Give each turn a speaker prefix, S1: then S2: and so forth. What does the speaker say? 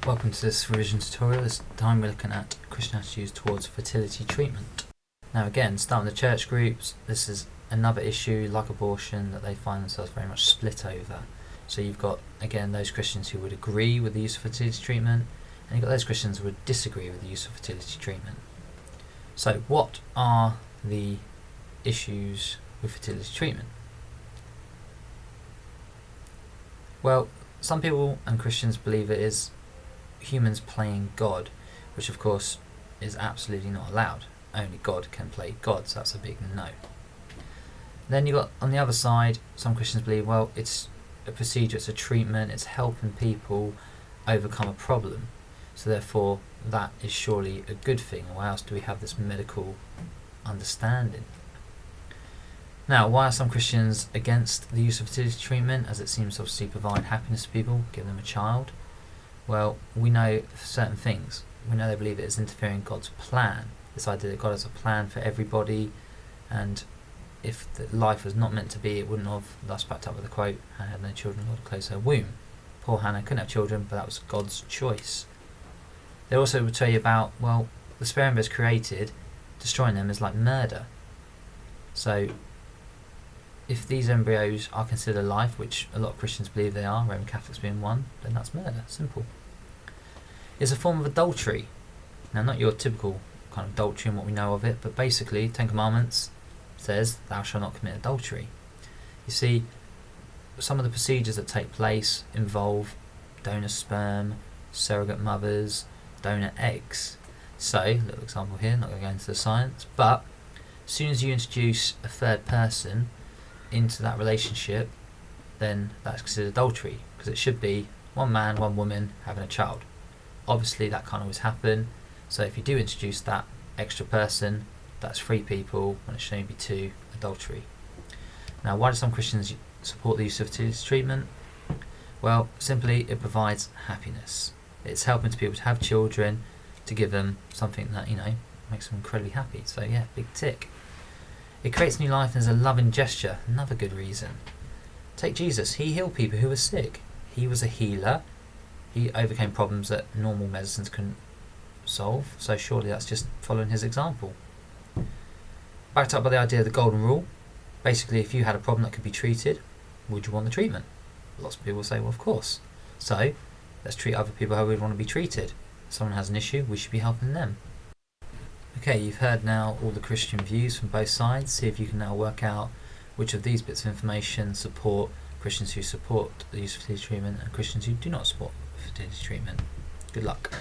S1: Welcome to this revision tutorial. This time we're looking at Christian attitudes towards fertility treatment. Now again, starting with the church groups, this is another issue like abortion that they find themselves very much split over. So you've got, again, those Christians who would agree with the use of fertility treatment, and you've got those Christians who would disagree with the use of fertility treatment. So what are the issues with fertility treatment? Well, some people and Christians believe it is humans playing God, which of course is absolutely not allowed. Only God can play God, so that's a big no. Then you've got, on the other side, some Christians believe, well, it's a procedure, it's a treatment, it's helping people overcome a problem, so therefore that is surely a good thing. Why else do we have this medical understanding? Now, why are some Christians against the use of fertility treatment, as it seems to obviously provide happiness to people, give them a child? Well, we know certain things. We know they believe it is interfering in God's plan. This idea that God has a plan for everybody, and if the life was not meant to be, it wouldn't have. Thus backed up with the quote, Hannah had no children, God closed her womb. Poor Hannah couldn't have children, but that was God's choice. They also would tell you about, well, the sperm embryos created, destroying them is like murder. So if these embryos are considered life, which a lot of Christians believe they are, Roman Catholics being one, then that's murder, simple. It's a form of adultery. Now, not your typical kind of adultery and what we know of it, but basically, Ten Commandments says, thou shalt not commit adultery. You see, some of the procedures that take place involve donor sperm, surrogate mothers, donor eggs. So, a little example here, not going to go into the science, but as soon as you introduce a third person into that relationship, then that's considered adultery, because it should be one man, one woman having a child. Obviously that can't always happen, so if you do introduce that extra person, that's three people when it should only be two, adultery. Now, why do some Christians support the use of fertility treatment? Well, simply it provides happiness. It's helping to people to have children, to give them something that, makes them incredibly happy. So yeah, big tick. It creates new life and is a loving gesture, another good reason. Take Jesus, he healed people who were sick. He was a healer. He overcame problems that normal medicines couldn't solve, so surely that's just following his example. Backed up by the idea of the golden rule, basically if you had a problem that could be treated, would you want the treatment? Lots of people say, well, of course. So let's treat other people how we'd want to be treated. If someone has an issue, we should be helping them. Okay, you've heard now all the Christian views from both sides. See if you can now work out which of these bits of information support Christians who support the use of fertility treatment and Christians who do not support fertility treatment. Good luck.